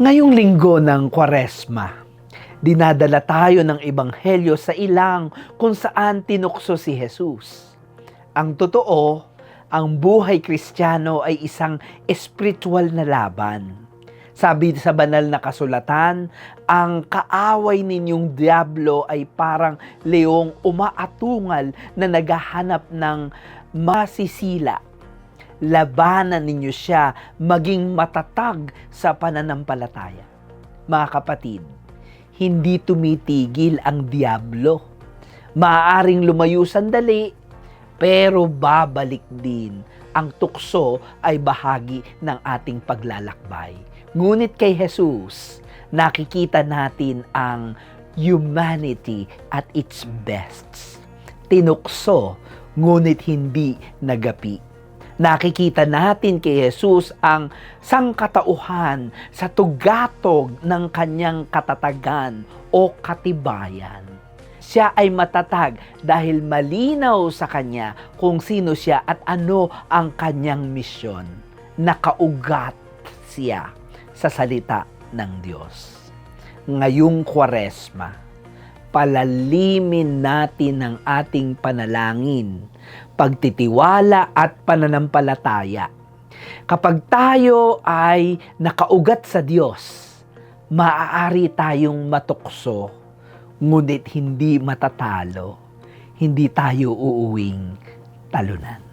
Ngayong linggo ng Kwaresma, dinadala tayo ng Ebanghelyo sa ilang kung saan tinukso si Jesus. Ang totoo, ang buhay Kristiyano ay isang espiritual na laban. Sabi sa banal na kasulatan, ang kaaway ninyong Diablo ay parang leong umaatungal na naghahanap ng masisila. Labanan ninyo siya maging matatag sa pananampalataya. Mga kapatid, hindi tumitigil ang Diablo. Maaaring lumayo sandali, pero babalik din. Ang tukso ay bahagi ng ating paglalakbay. Ngunit kay Jesus, nakikita natin ang humanity at its best. Tinukso, ngunit hindi nagapi. Nakikita natin kay Jesus ang sangkatauhan sa tugatog ng kanyang katatagan o katibayan. Siya ay matatag dahil malinaw sa kanya kung sino siya at ano ang kanyang misyon. Nakaugat siya sa salita ng Diyos. Ngayong Kwaresma, palalimin natin ang ating panalangin, pagtitiwala at pananampalataya. Kapag tayo ay nakaugat sa Diyos, maaari tayong matukso, ngunit hindi matatalo, hindi tayo uuwing talunan.